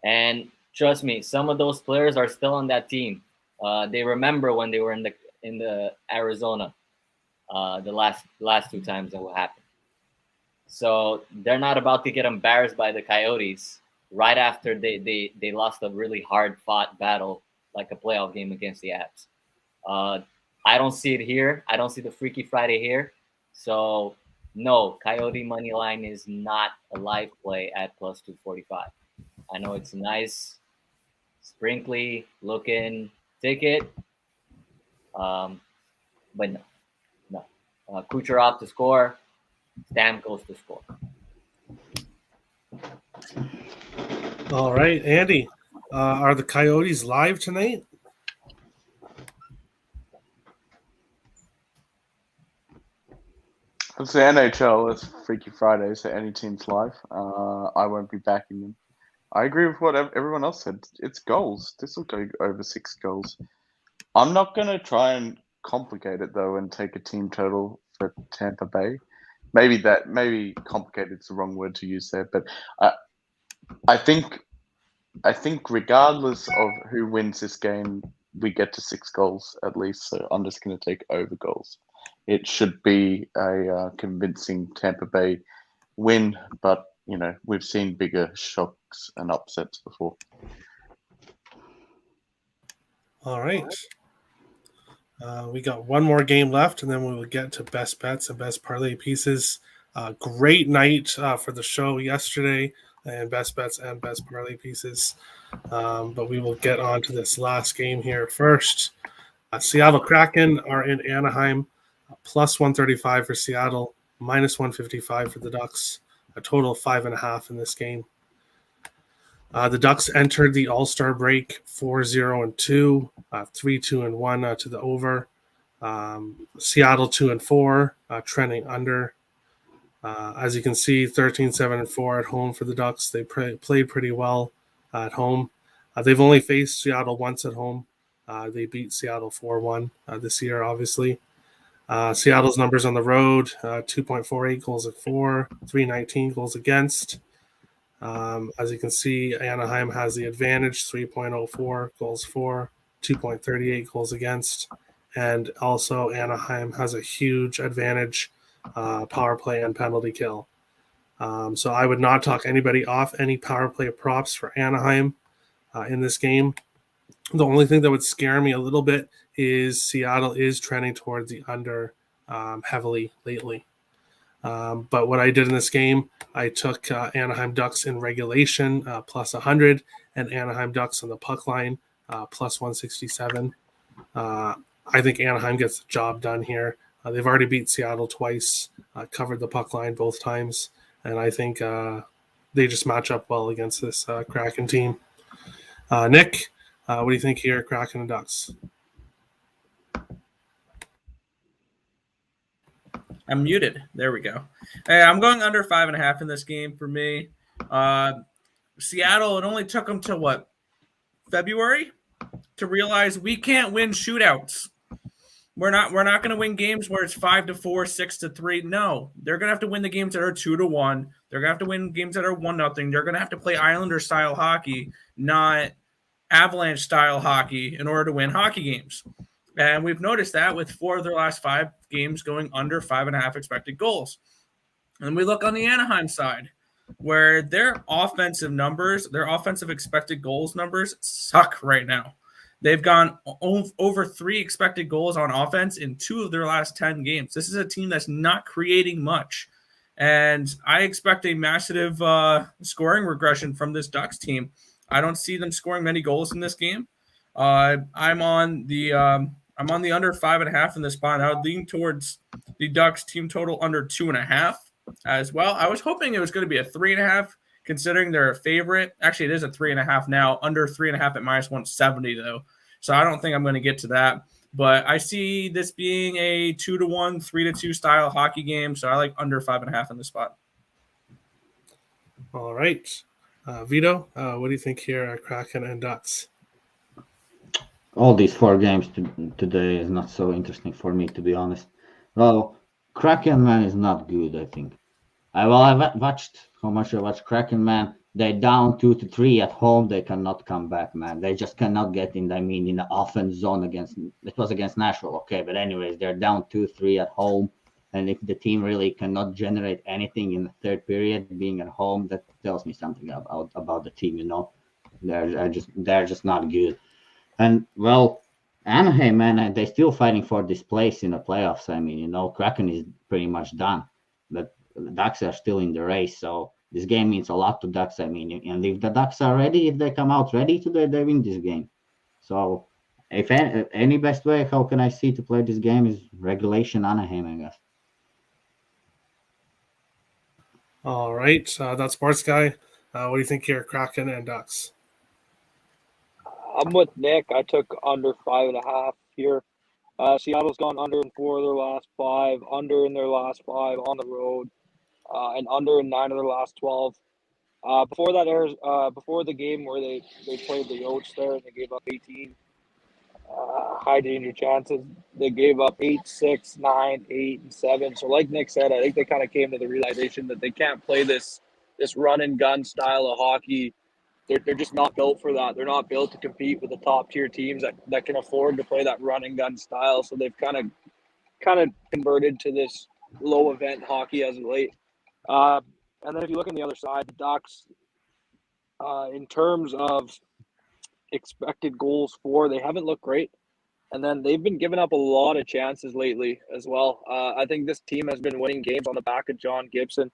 And trust me, some of those players are still on that team. They remember when they were in the Arizona, the last 2 times that will happen. So they're not about to get embarrassed by the Coyotes right after they lost a really hard-fought battle, like a playoff game against the Avs. I don't see it here. I don't see the Freaky Friday here. So, no, Coyote money line is not a live play at plus 245. I know it's a nice, sprinkly looking ticket, but no. Kucherov to score, Stamkos to score. All right, Andy, are the Coyotes live tonight? It's the NHL. It's Freaky Friday, so any team's live. I won't be backing them. I agree with what everyone else said. It's goals. This will go over 6 goals. I'm not going to try and complicate it, though, and take a team total for Tampa Bay. Maybe complicated's the wrong word to use there, but I think regardless of who wins this game, we get to 6 goals at least. So I'm just going to take over goals. It should be a convincing Tampa Bay win, but we've seen bigger shocks and upsets before. All right. We got one more game left, and then we will get to best bets and best parlay pieces. Great night for the show yesterday, and best bets and best parlay pieces. But we will get on to this last game here first. Seattle Kraken are in Anaheim, plus 135 for Seattle, minus 155 for the Ducks. A total of 5.5 in this game. The Ducks entered the All-Star break 4-0-2, 3-2-1 to the over. Seattle 2-4, trending under. As you can see, 13-7-4 at home for the Ducks. They played pretty well at home. They've only faced Seattle once at home. They beat Seattle 4-1 this year, obviously. Seattle's numbers on the road, 2.48 goals at 4, 319 goals against. As you can see, Anaheim has the advantage, 3.04 goals for, 2.38 goals against. And also Anaheim has a huge advantage, power play and penalty kill. So I would not talk anybody off any power play props for Anaheim in this game. The only thing that would scare me a little bit is Seattle is trending towards the under heavily lately. But what I did in this game, I took Anaheim Ducks in regulation plus 100 and Anaheim Ducks on the puck line plus 167. I think Anaheim gets the job done here. They've already beat Seattle twice, covered the puck line both times, and I think they just match up well against this Kraken team. Nick, what do you think here, Kraken and Ducks? I'm muted. There we go. Hey, I'm going under 5.5 in this game for me. Seattle, it only took them to what, February, to realize we can't win shootouts. We're not going to win games where it's 5-4, 6-3. No, they're going to have to win the games that are 2-1. They're going to have to win games that are 1-0. They're going to have to play Islander style hockey, not Avalanche style hockey, in order to win hockey games. And we've noticed that with 4 of their last 5 games going under 5.5 expected goals. And we look on the Anaheim side, where their offensive numbers, their offensive expected goals numbers suck right now. They've gone over 3 expected goals on offense in 2 of their last 10 games. This is a team that's not creating much. And I expect a massive scoring regression from this Ducks team. I don't see them scoring many goals in this game. I'm on the under 5.5 in this spot. I would lean towards the Ducks team total under 2.5 as well. I was hoping it was going to be a 3.5, considering they're a favorite. Actually, it is a 3.5 now, under 3.5 at minus 170 though. So I don't think I'm going to get to that. But I see this being a 2-1, 3-2 style hockey game. So I like under 5.5 in this spot. All right. Vito, what do you think here, Kraken and Ducks? All these 4 games today is not so interesting for me, to be honest. Well, Kraken, man, is not good, I think. I watched how much I watched Kraken, man. They're down 2-3 at home. They cannot come back, man. They just cannot get in the offense zone it was against Nashville, okay. But anyways, they're down 2-3 at home. And if the team really cannot generate anything in the third period, being at home, that tells me something about the team, They're just not good. And, well, Anaheim, man, they're still fighting for this place in the playoffs. I mean, Kraken is pretty much done. But the Ducks are still in the race, so this game means a lot to Ducks. I mean, and if the Ducks are ready, if they come out ready today, they win this game. So, if any best way, how can I see to play this game is regulation Anaheim, I guess. All right. That's Sports Guy. What do you think here, Kraken and Ducks? I'm with Nick. I took under 5.5 here. Seattle's gone under in 4 of their last 5, under in their last 5 on the road, and under in 9 of their last 12. Before the game where they played the Yotes there and they gave up 18 high danger chances, they gave up 8, 6, 9, 8, and 7. So like Nick said, I think they kind of came to the realization that they can't play this run and gun style of hockey. They're just not built for that. They're not built to compete with the top tier teams that can afford to play that run and gun style. So they've kind of converted to this low event hockey as of late. And then if you look on the other side, the Ducks, in terms of expected goals for, they haven't looked great. And then they've been giving up a lot of chances lately as well. I think this team has been winning games on the back of John Gibson.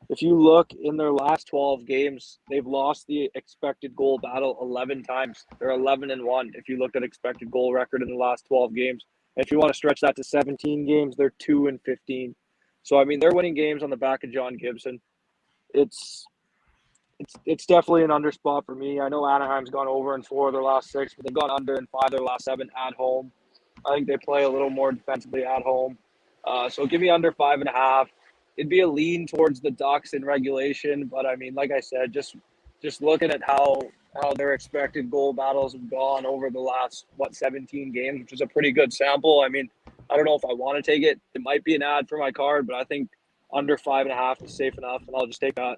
If you look in their last 12 games, they've lost the expected goal battle 11 times. They're 11-1 if you look at expected goal record in the last 12 games. And if you want to stretch that to 17 games, they're 2-15. So, I mean, they're winning games on the back of John Gibson. It's definitely an under spot for me. I know Anaheim's gone over in 4 of their last 6, but they've gone under in 5 of their last 7 at home. I think they play a little more defensively at home. So give me under 5.5. It'd be a lean towards the Ducks in regulation, but I mean, like I said, just looking at how their expected goal battles have gone over the last 17 games, which is a pretty good sample. I mean, I don't know if I want to take it. It might be an ad for my card, but I think under 5.5 is safe enough, and I'll just take that.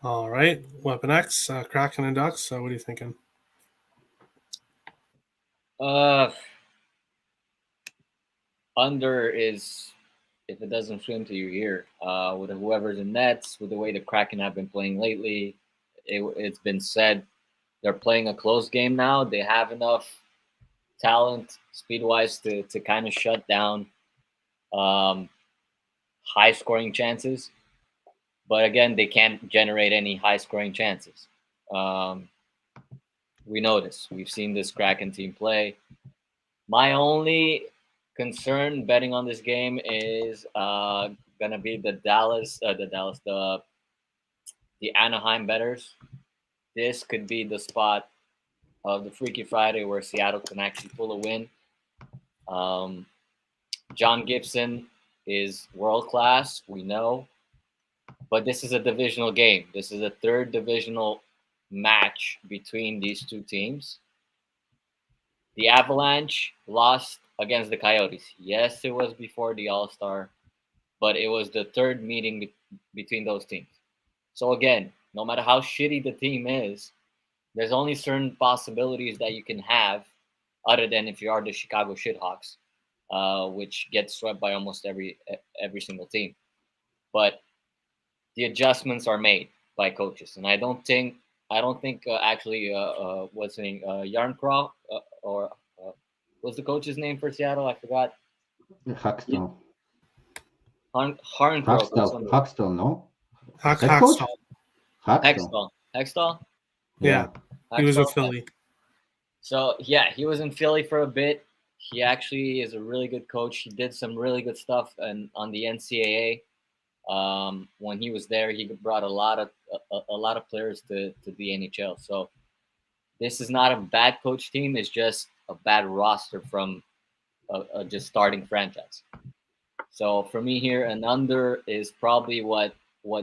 All right. Weapon X, Kraken and Ducks. What are you thinking? Under is, if it doesn't swim to you here, with whoever's in nets, with the way the Kraken have been playing lately, it's been said they're playing a close game now. They have enough talent, speed-wise, to kind of shut down high-scoring chances. But again, they can't generate any high-scoring chances. We know this. We've seen this Kraken team play. My only concern betting on this game is gonna be the Anaheim bettors. This could be the spot of the Freaky Friday where Seattle can actually pull a win. John Gibson is world class, we know, but this is a divisional game. This is a third divisional match between these two teams. The Avalanche lost against the Coyotes. Yes, it was before the All-Star, but it was the third meeting between those teams. So again, no matter how shitty the team is, there's only certain possibilities that you can have, other than if you are the Chicago Shithawks, which gets swept by almost every single team. But the adjustments are made by coaches, and I don't think actually what's his name, Yarncroft or what's the coach's name for Seattle? I forgot. Huxtall. Harncroft. Huxtall, no? Hextall. Hextall. Yeah, he was with Philly. So yeah, he was in Philly for a bit. He actually is a really good coach. He did some really good stuff on the NCAA. When he was there, he brought a lot of players to the NHL. So this is not a bad coach team. It's just a bad roster from a just starting franchise. So for me here, an under is probably what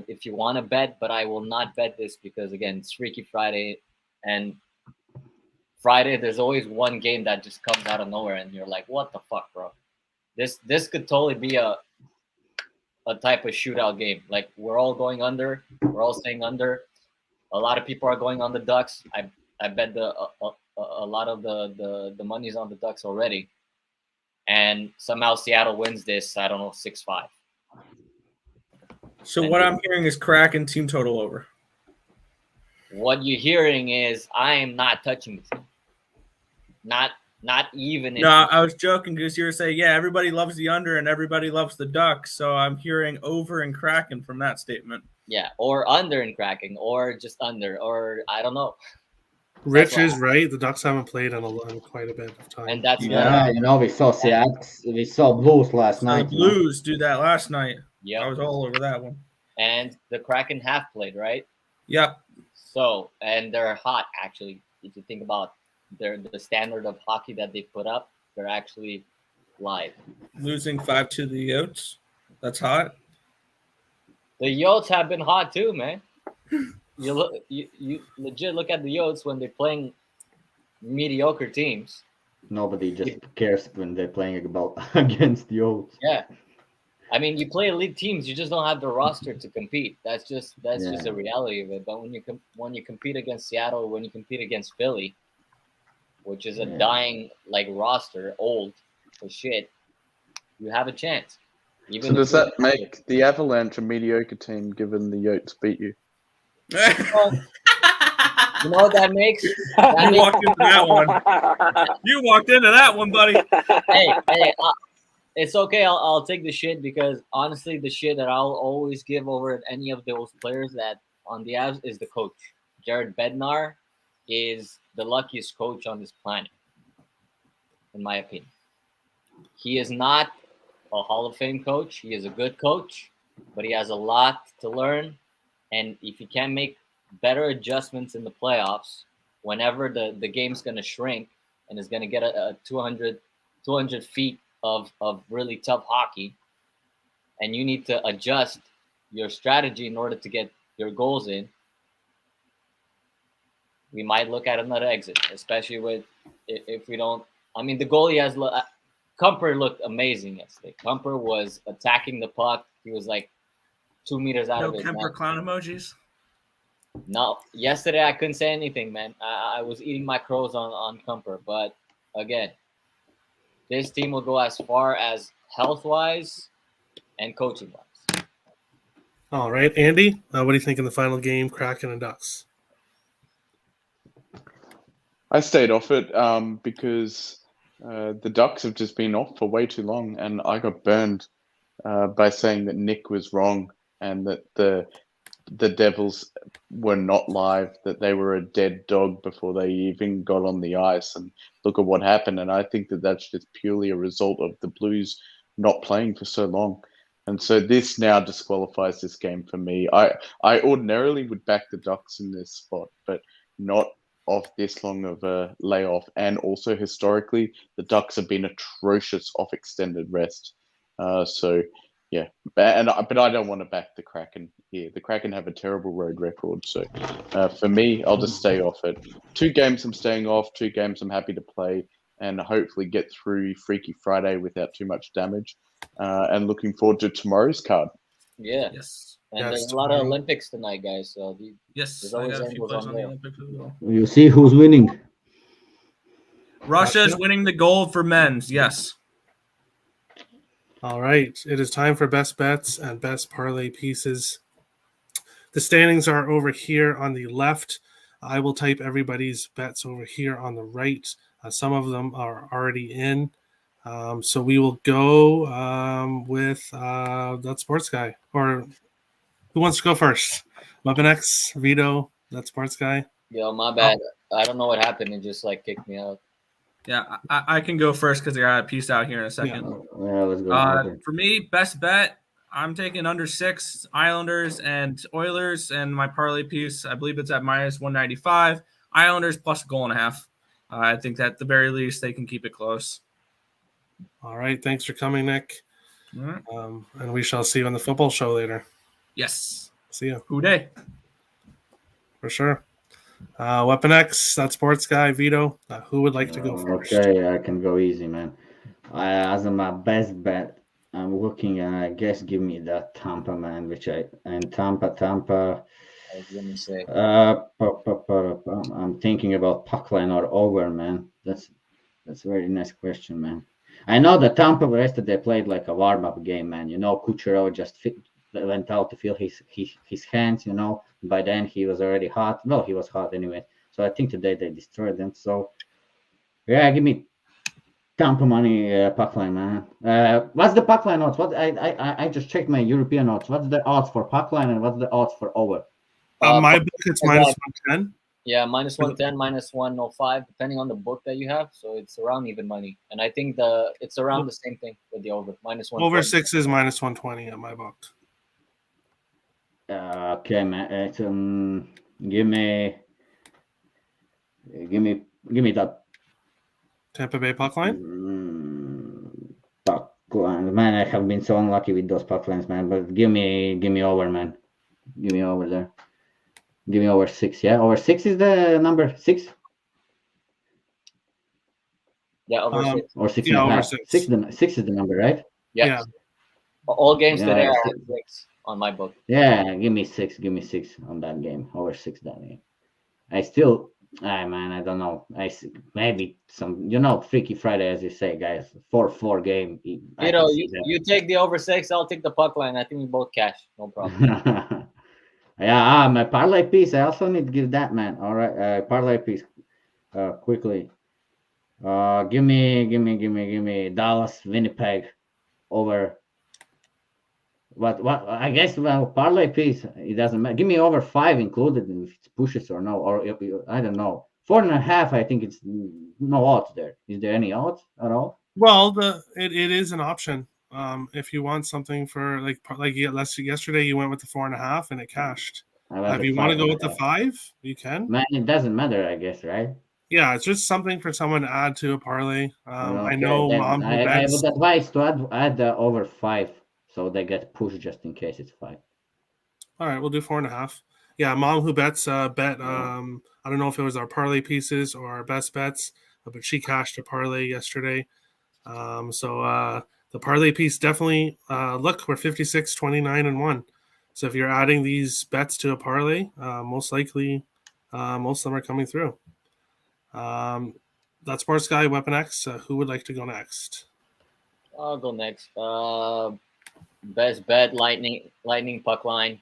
if you want to bet, but I will not bet this because again, it's Freaky Friday, and Friday there's always one game that just comes out of nowhere, and you're like, what the fuck, bro? This could totally be a type of shootout game. Like we're all going under, we're all staying under. A lot of people are going on the Ducks. I bet a lot of the money's on the Ducks already, and somehow Seattle wins this. I don't know, 6-5. So what I'm hearing is Kraken team total over. What you're hearing is I am not touching this. Not even. No, I was joking because you were saying, yeah, everybody loves the under and everybody loves the Ducks. So I'm hearing over and Kraken from that statement. Yeah, or under and Kraken, or just under, or I don't know. Rich is right. The Ducks haven't played in quite a bit of time. And that's we saw Seattle. We saw Blues last night. The Blues do that last night. Yeah, I was all over that one. And the Kraken have played, right? Yep. So, and they're hot, actually. If you think about the standard of hockey that they put up, they're actually live. Losing 5 to the Yotes. That's hot. The Yotes have been hot too, man. You legit look at the Yotes when they're playing mediocre teams. Nobody just cares when they're playing against the Yotes. Yeah. I mean, you play elite teams, you just don't have the roster to compete. That's just the reality of it. But when you compete against Seattle, when you compete against Philly, which is a dying roster, old as shit, you have a chance. So does that make the Avalanche a mediocre team given the Yotes beat you? You know what that makes? Walked into that one. You walked into that one, buddy. Hey, it's okay. I'll take the shit because honestly, the shit that I'll always give over any of those players that on the Avs is the coach. Jared Bednar is the luckiest coach on this planet, in my opinion. He is not a Hall of Fame coach. He is a good coach, but he has a lot to learn. And if he can make better adjustments in the playoffs, whenever the game's going to shrink and is going to get a 200 feet of really tough hockey, and you need to adjust your strategy in order to get your goals in, we might look at another exit, especially if we don't. I mean, the goalie has Kumper looked amazing yesterday. Kumper was attacking the puck. He was like 2 meters out of it. No Kemper clown emojis? No. Yesterday, I couldn't say anything, man. I was eating my crows on Kumper. But, again, this team will go as far as health-wise and coaching-wise. All right. Andy, what do you think in the final game, Kraken and Ducks? I stayed off it because The Ducks have just been off for way too long, and I got burned by saying that Nick was wrong and that the Devils were not live, that they were a dead dog before they even got on the ice. And look at what happened. And I think that that's just purely a result of the Blues not playing for so long. And so this now disqualifies this game for me. I ordinarily would back the Ducks in this spot, but not off this long of a layoff. And also historically, the Ducks have been atrocious off extended rest. Yeah, but I don't want to back the Kraken here. The Kraken have a terrible road record, so for me, I'll just stay off it. 2 games I'm staying off, 2 games I'm happy to play, and hopefully get through Freaky Friday without too much damage. And looking forward to tomorrow's card. Yeah. Yes. And there's a lot of Olympics tonight, guys. So Yes, there's I always got a few angles plays on on the there. Olympics as well. You see who's winning. Russia's winning the gold for men's. Yes. All right. It is time for best bets and best parlay pieces. The standings are over here on the left. I will type everybody's bets over here on the right. Some of them are already in. So we will go with that sports guy. Or who wants to go first? Weapon X, Vito, that sports guy. Yo, my bad. I don't know what happened. It just kicked me out. Yeah, I can go first because I got a piece out here in a second. Yeah, let's go. For me, best bet, I'm taking under 6 Islanders and Oilers, and my parlay piece, I believe it's at minus 195. Islanders plus a 1.5. I think that at the very least they can keep it close. All right, thanks for coming, Nick. All right. And we shall see you on the football show later. Yes. See you. Who day? For sure. Weapon X, that sports guy, Vito. Who would like to go first? Okay, I can go easy, man. As my best bet, I'm looking, and I guess give me that Tampa, man. Tampa. I was gonna say. I'm thinking about puck line or over, man. That's a very nice question, man. I know that Tampa yesterday played like a warm-up game, man. Kucherov just went out to feel his hands, By then he was already hot. Well, he was hot anyway. So I think today they destroyed them. So yeah, give me Tampa money puck line, man. What's the puck line odds? I just checked my European odds. What's the odds for puck line and what's the odds for over? My book, it's minus 110. Yeah, minus 110, minus 105, depending on the book that you have. So it's around even money. And I think it's around the same thing with the over. Minus 120. Over 6 is minus 120 at my book. Okay, man. It's, give me that Tampa Bay puck line. Puck line, man. I have been so unlucky with those puck lines, man. But give me over, man. Give me over there. Give me over 6. Yeah, over 6 is the number 6. Yeah, over 6. Or 6 yeah, and a over half. 6. 6 is the number, right? Yeah. All games Yeah, today are six. at 6 on my book. Yeah, give me 6 on that game. Over 6 that game. I still, man, I don't know. Maybe some, Freaky Friday, as you say, guys. 4-4 game. You take the over 6, I'll take the puck line. I think we both cash. No problem. Yeah, my parlay piece. I also need to give that, man. All right, parlay piece. Quickly. Give me Dallas, Winnipeg over. What? I guess parlay piece. It doesn't matter. Give me over 5 included if it pushes or no, or I don't know. 4.5. I think it's no odds there. Is there any odds at all? Well, it is an option. If you want something for like yesterday, you went with the 4.5 and it cashed. If you want to go with the 5, you can. Man, it doesn't matter, I guess, right? Yeah, it's just something for someone to add to a parlay. Okay, I know mom who bets. I would advise to add the over 5 so they get pushed just in case it's 5. All right, we'll do 4.5. Yeah, mom who bets bet. I don't know if it was our parlay pieces or our best bets, but she cashed a parlay yesterday. So the parlay piece definitely look, we're 56, 29, and 1. So if you're adding these bets to a parlay, most likely most of them are coming through. That sports guy, Weapon X, who would like to go next? I'll go next. Best bet, Lightning puck line.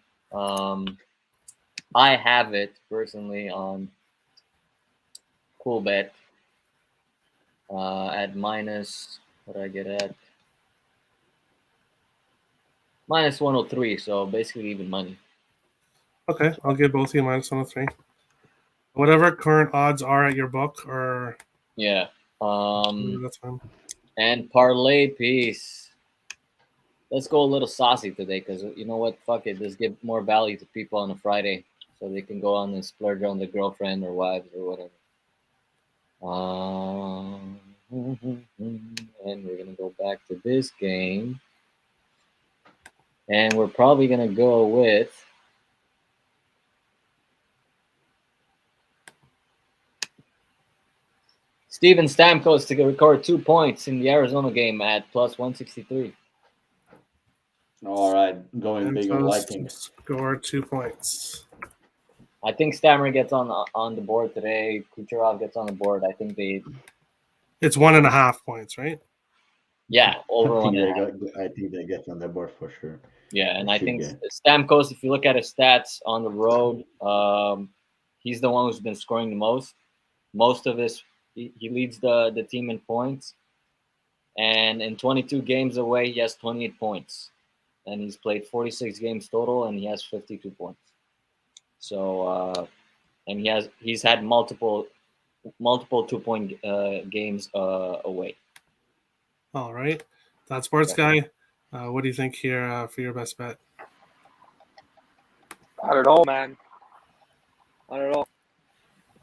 I have it personally on Cool Bet. at minus. What did I get at? Minus 103. So basically even money. Okay, I'll give both of you minus 103. Whatever current odds are at your book, or Yeah. that's fine. And parlay piece. Let's go a little saucy today because you know what? Fuck it. Let's give more value to people on a Friday so they can go on and splurge on their girlfriend or wives or whatever. And we're going to go back to this game. And we're probably going to go with Steven Stamkos to record 2 points in the Arizona game at plus 163. All right, going big on Stamkos Vikings. score 2 points. I think Stammer gets on the board today. Kucherov gets on the board. I think It's 1.5 points, right? yeah, over I think 1.5. I think they get on the board for sure. Yeah, and They I should think get. Stamkos, if you look at his stats on the road, he's the one who's been scoring the most. Most of his, he leads the team in points. And in 22 games away, he has 28 points. And he's played 46 games total, and he has 52 points. So, and he's had multiple 2-point games away. All right. That sports guy. What do you think here for your best bet? I don't know, man. I don't know.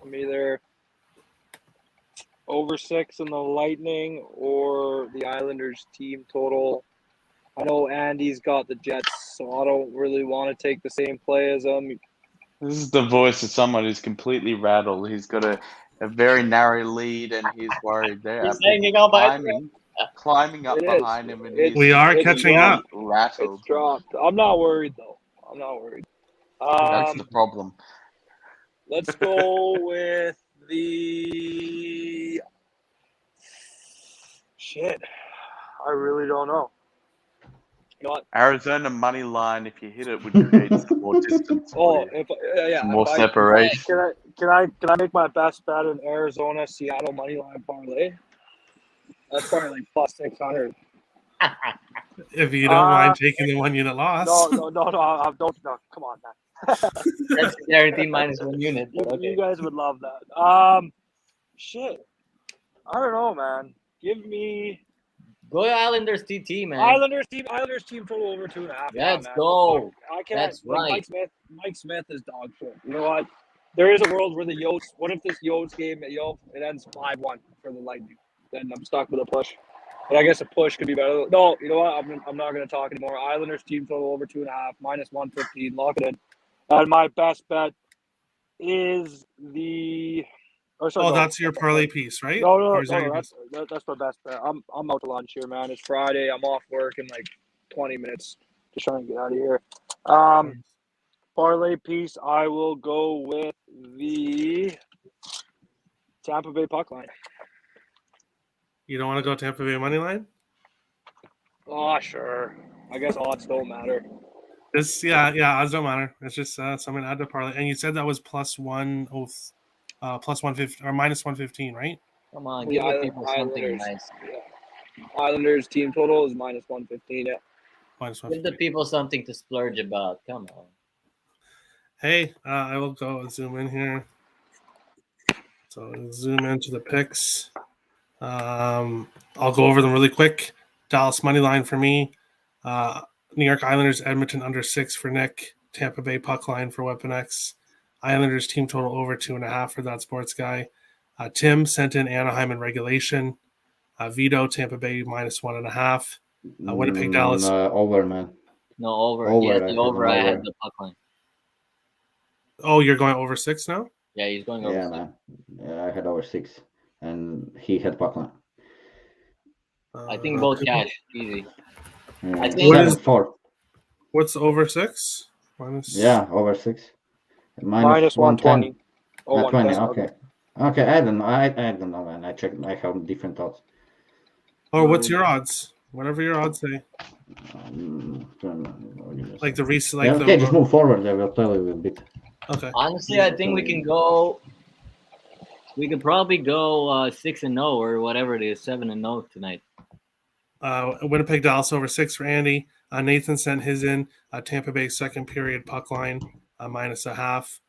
I'm either over 6 in the Lightning or the Islanders team total. I know Andy's got the Jets, so I don't really want to take the same play as him. This is the voice of someone who's completely rattled. He's got a very narrow lead and he's worried there. He's hanging on by climbing up It is. behind him. And It's- We are it's catching dropped. up. rattled. It's dropped. I'm not worried, though. I'm not worried. That's the problem. Let's go with the shit. I really don't know. You know what? Arizona money line, if you hit it, would create some more distance. Oh, for you. yeah. Some more if I- separation. Can I make my best bet in Arizona Seattle money line parlay? That's probably like plus 600. If you don't mind taking the one unit loss. No. Don't. Come on, man. That's guaranteed minus 1 unit. You Okay. guys would love that. Shit. I don't know, man. Give me Go Islanders TT, man. Islanders team total over 2.5. Let's man. go. I can't. That's right. Mike Smith is dog shit. You know what? There is a world where the Yotes. What if this Yotes game it ends 5-1 for the Lightning? Then I'm stuck with a push. But I guess a push could be better. No, you know what? I'm not going to talk anymore. Islanders team total over 2.5, minus 115. Lock it in. And my best bet is the. That's your parlay piece, right? No, That's my best bet. I'm out to lunch here, man. It's Friday. I'm off work in like 20 minutes. Just trying to get out of here. Parlay piece. I will go with the Tampa Bay puck line. You don't want to go Tampa Bay money line? Oh, sure. I guess odds don't matter. Odds don't matter. It's just something to add to parlay. And you said that was plus 150 or minus 115, right? Come on, give the people something nice. Yeah. Islanders team total is minus 115. Yeah. Minus Give the people something to splurge about. Come on. Hey, I will go zoom in here. So zoom into the picks. I'll go over them really quick. Dallas money line for me. New York Islanders Edmonton under 6 for Nick. Tampa Bay puck line for Weapon X. Islanders team total over 2.5 for that sports guy. Tim sent in Anaheim in regulation. Vito Tampa Bay minus 1.5. Winnipeg Dallas. Over, man. No, over. Over, The over. I had the puck line. Oh, you're going over 6 now? Yeah, he's going over. Yeah, man. Yeah, I had over 6, and he had puck line. I think both cash. Easy. Yeah. I think 7-4. What's over 6? Yeah, over 6. Minus 120. 120. Okay. I don't know. I don't know, man. I checked. I have different thoughts. Oh, what's your odds? Whatever your odds say. Like the recent. Like okay, just move forward. I will tell you a bit. Okay. Honestly, I think we can go We could probably go 6-0 or whatever it is, 7-0 tonight. Winnipeg Dallas over 6 for Andy. Nathan sent his in. Tampa Bay second period puck line -0.5.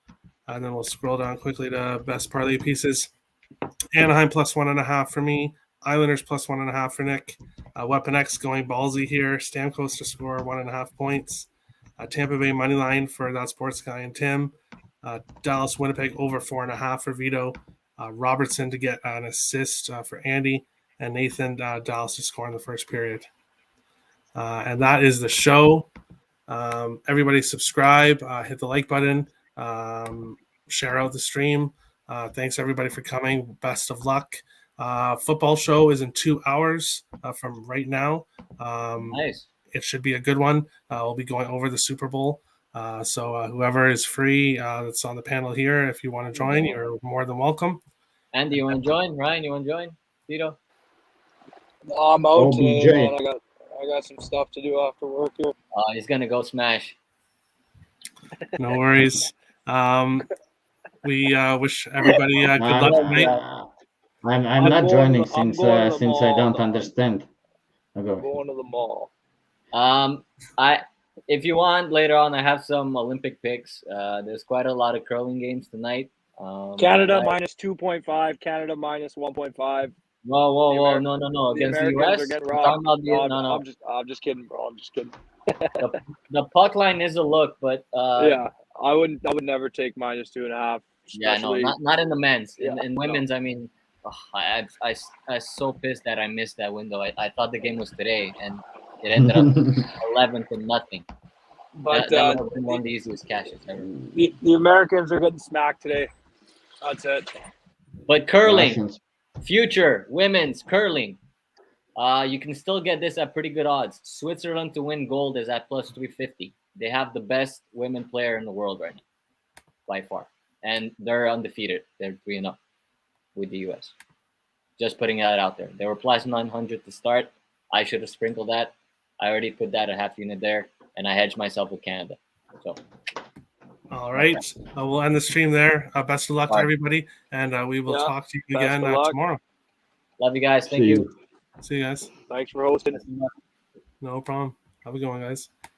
And then we'll scroll down quickly to best parlay pieces. Anaheim +1.5 for me. Islanders +1.5 for Nick. Weapon X going ballsy here. Stamkos to score 1.5 points. Tampa Bay money line for that sports guy and Tim. Dallas Winnipeg over 4.5 for Vito. Robertson to get an assist for Andy. And Nathan Dallas to score in the first period. And that is the show. Everybody subscribe, hit the like button, share out the stream. Thanks everybody for coming. Best of luck. Football show is in 2 hours from right now. Nice. It should be a good one. We'll be going over the Super Bowl. So whoever is free that's on the panel here, if you want to join, you're more than welcome. Andy, you want to join? Ryan, you want to join? Tito? I'm out OBJ. today, man. I got some stuff to do after work here. He's gonna go smash. No worries. We wish everybody good luck tonight. I'm not going joining to- I'm since going to the since I mall, don't though. understand. I'm Okay. going to the mall. If you want later on, I have some Olympic picks. There's quite a lot of curling games tonight. Canada I- -2.5, Canada -1.5. Whoa! No! The Against the Americans US. are getting I'm robbed. talking about the- no. I'm just kidding, bro. I'm just kidding. The puck line is a look, but Yeah, I would never take -2.5. yeah, no, especially- not in the men's. In Yeah, women's, I mean, I was so pissed that I missed that window. I thought the game was today, and it ended up 11-0. But that would have been one of the easiest cashes ever. the Americans are getting smacked today. That's it. But curling, Russians. future women's curling, you can still get this at pretty good odds. Switzerland to win gold is at +350. They have the best women player in the world right now, by far, and they're undefeated. They're 3-0 with the US. Just putting that out there. They were +900 to start. I should have sprinkled that. I already put that a half unit there, and I hedged myself with Canada. So. All right. We'll end the stream there. Best of luck to All right. everybody, and we will Yeah. talk to you Best again of luck. tomorrow. Love you guys. Thank See you. you. See you guys. Thanks for hosting. No problem. Have a good one, guys.